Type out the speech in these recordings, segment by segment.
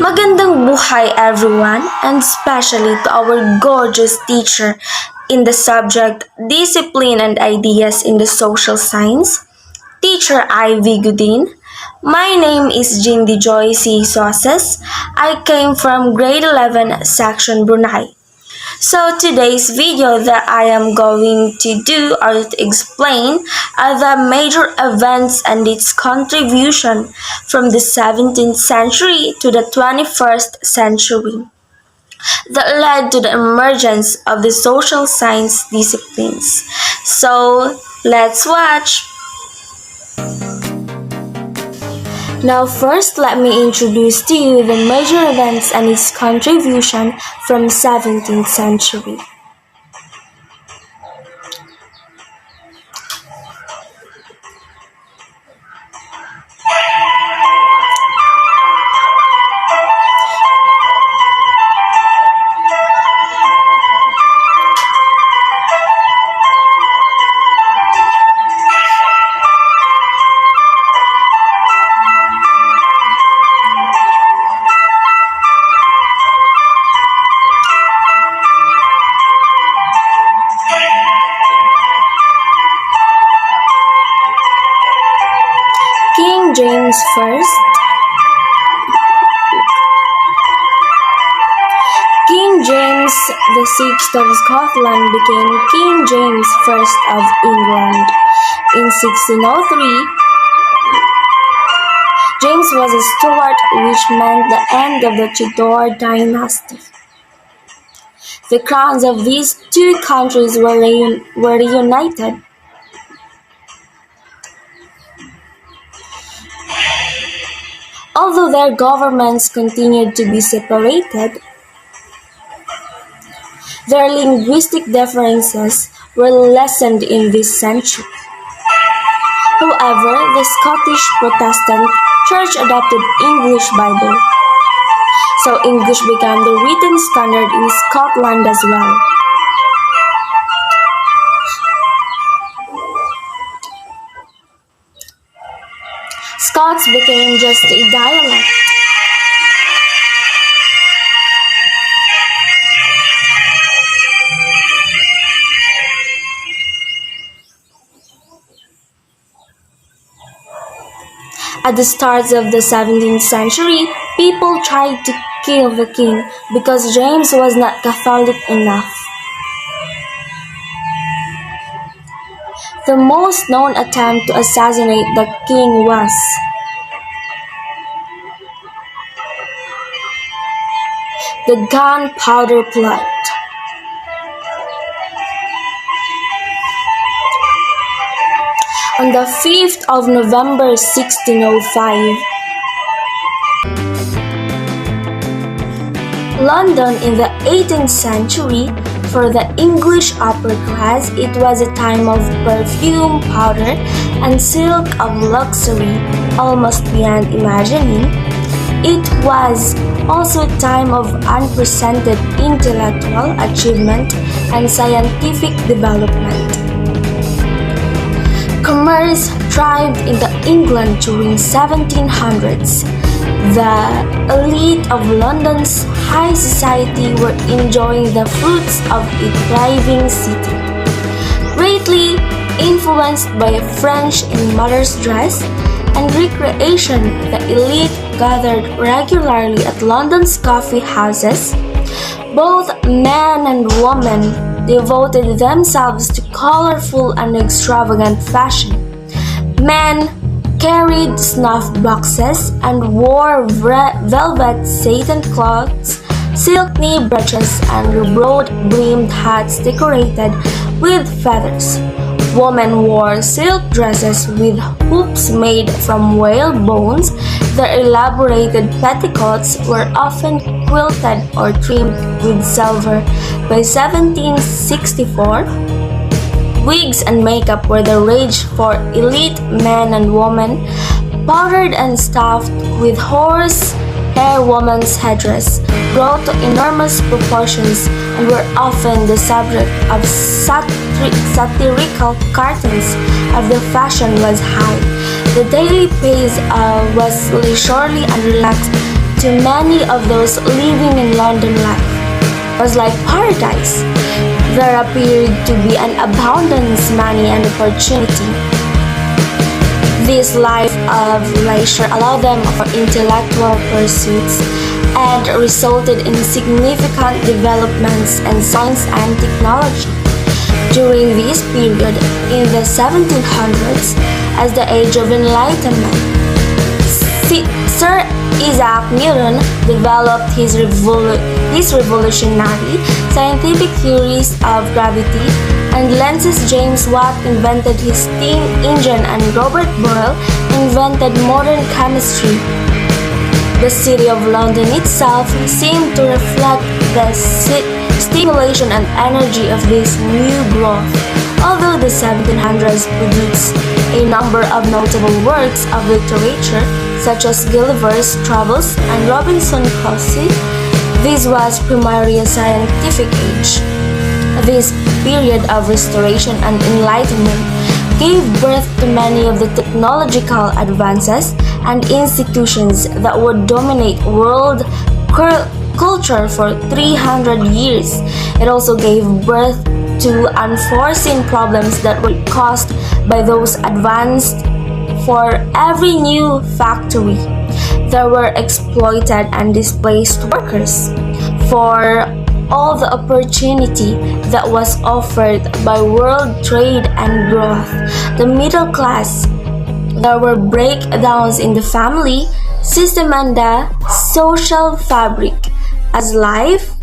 Magandang buhay everyone, and especially to our gorgeous teacher in the subject Discipline and Ideas in the Social Science, Teacher Ivy Godin. My name is Jindy Joy C. Soses. I came from grade 11 section Brunei. So today's video that I am going to do or to explain are the major events and its contribution from the 17th century to the 21st century that led to the emergence of the social science disciplines. So let's watch. Now first let me introduce to you the major events and its contribution from 17th century. King James I. King James VI of Scotland became King James I of England. In 1603, James was a Stuart, which meant the end of the Tudor dynasty. The crowns of these two countries were reunited. Although their governments continued to be separated, their linguistic differences were lessened in this century. However, the Scottish Protestant Church adopted English Bible, so English became the written standard in Scotland as well. Scots became just a dialect. At the start of the 17th century, people tried to kill the king because James was not Catholic enough. The most known attempt to assassinate the king was the Gunpowder Plot. On the 5th of November 1605, London in the 18th century, for the English upper class, it was a time of perfume, powder, and silk of luxury, almost beyond imagining. It was also a time of unprecedented intellectual achievement and scientific development. Commerce thrived in the England during 1700s. The elite of London's high society were enjoying the fruits of a thriving city. Greatly influenced by French in mother's dress and recreation, the elite gathered regularly at London's coffee houses. Both men and women devoted themselves to colorful and extravagant fashion. Men carried snuff boxes and wore velvet satin cloaks, silk knee breeches, and broad-brimmed hats decorated with feathers. Women wore silk dresses with hoops made from whale bones. Their elaborated petticoats were often quilted or trimmed with silver. By 1764, wigs and makeup were the rage for elite men and women, powdered and stuffed with horse hair. Women's headdress grew to enormous proportions and were often the subject of satirical cartoons as the fashion was high. The daily pace was leisurely and relaxed. to many of those living in London life was like paradise. There appeared to be an abundance, money, and opportunity. This life of leisure allowed them for intellectual pursuits and resulted in significant developments in science and technology. During this period, in the 1700s, as the Age of Enlightenment, Sir Isaac Newton developed his revolutionary scientific theories of gravity, and Lenses James Watt invented his steam engine, and Robert Boyle invented modern chemistry. The city of London itself seemed to reflect the stimulation and energy of this new growth. Although the 1700s produced a number of notable works of literature, such as Gulliver's Travels and Robinson Crusoe, this was primarily a scientific age. This period of restoration and enlightenment gave birth to many of the technological advances and institutions that would dominate world culture for 300 years. It also gave birth to unforeseen problems that were caused by those advanced. For every new factory, there were exploited and displaced workers. For all the opportunity that was offered by world trade and growth, the middle class, there were breakdowns in the family system and the social fabric. As life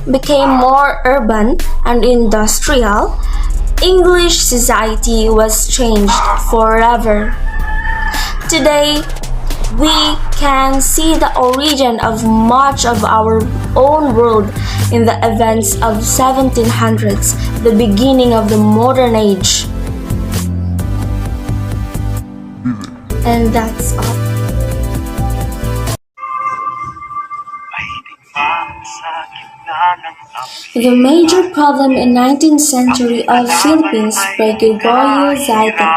became more urban and industrial, English society was changed forever. Today, we can see the origin of much of our own world in the events of 1700s, the beginning of the modern age. And that's all. The major problem in 19th century of Philippines by Gregorio Zaiden.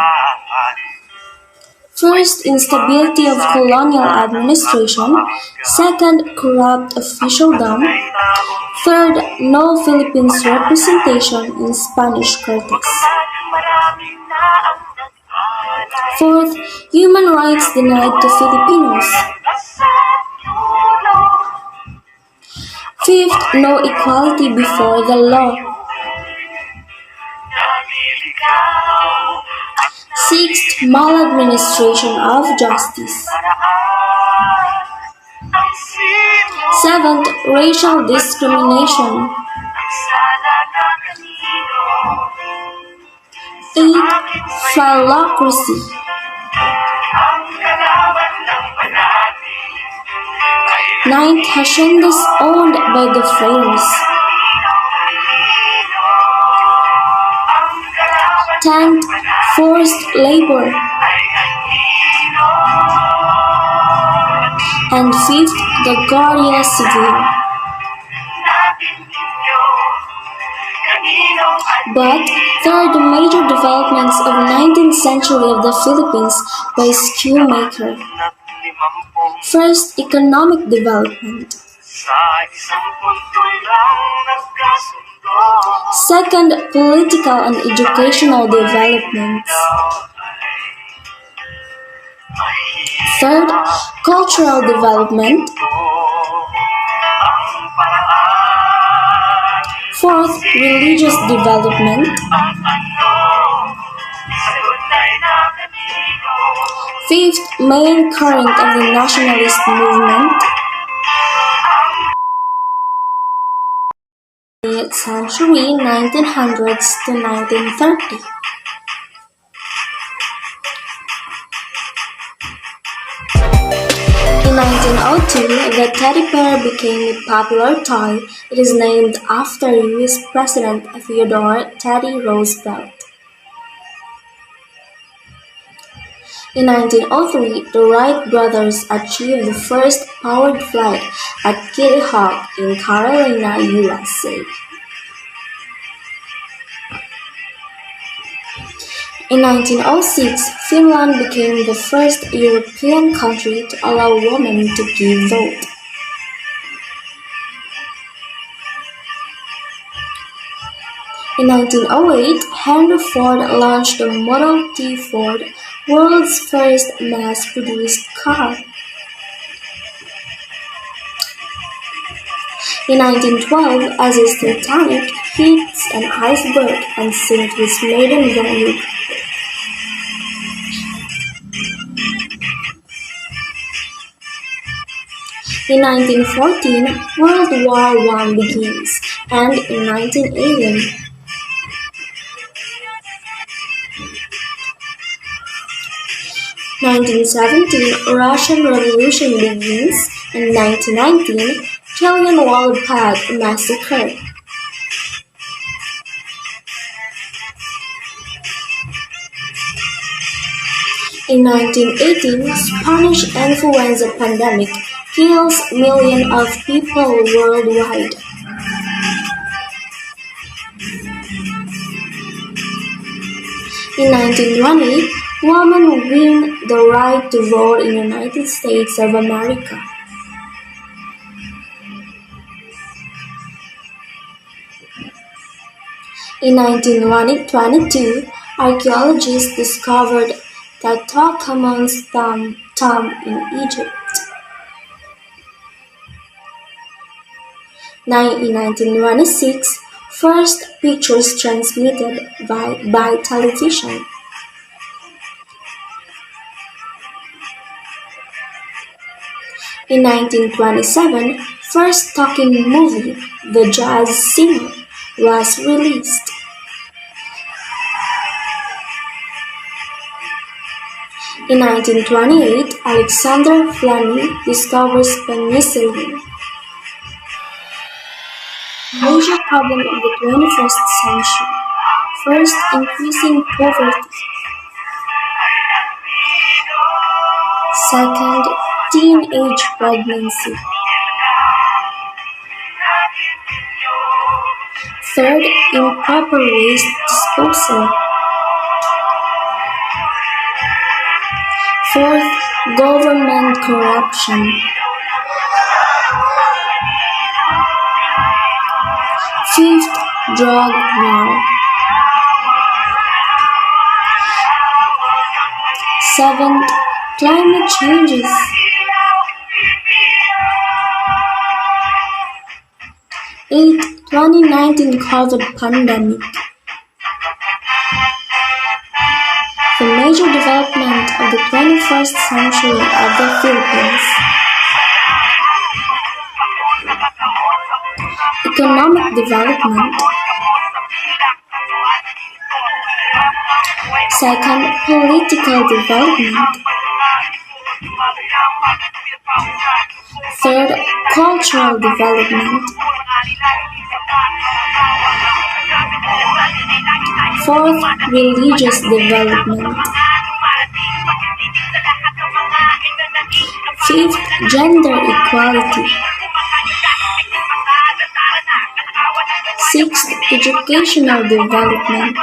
First, instability of colonial administration. Second, corrupt officialdom. Third, no Philippines representation in Spanish courts. Fourth, human rights denied to Filipinos. Fifth, no equality before the law. Sixth, maladministration of justice. Seventh, racial discrimination. Eighth, phylocracy. Ninth, haciendas owned by the French. 10th, forced labor. And 5th, the Guardia Civil. But there are the major developments of 19th century of the Philippines by Shoemaker. First, economic development. Second, political and educational developments. Third, cultural development. Fourth, religious development. Fifth, main current of the nationalist movement. 20th century, 1900s to 1930. In 1902, the teddy bear became a popular toy. It is named after U.S. President Theodore Teddy Roosevelt. In 1903, the Wright brothers achieved the first powered flight at Kitty Hawk in Carolina, USA. In 1906, Finland became the first European country to allow women to give vote. In 1908, Henry Ford launched the Model T Ford, world's first mass-produced car. In 1912, as the Titanic hits an iceberg and sinks its maiden voyage. In 1914, World War I begins, and in 1918, in 1917, Russian Revolution begins, and 1919, Jallianwala Bagh massacre. In 1918, Spanish influenza pandemic kills millions of people worldwide. In 1920, women win the right to vote in the United States of America. In 1922, archaeologists discovered Tutankhamun's tomb in Egypt. In 1926, first pictures transmitted by television. In 1927, first talking movie, The Jazz Singer, was released. In 1928, Alexander Fleming discovers penicillin. Major problem of the 21st century. First, increasing poverty. Second, teenage pregnancy. Third, improper waste disposal. Fourth, government corruption. Fifth, drug war. Seventh, climate changes. Eighth, 2019 COVID pandemic. The major development of the 21st century of the Philippines. Economic development. Second, political development. Third, cultural development. Fourth, religious development. Fifth, gender equality. Sixth, educational development.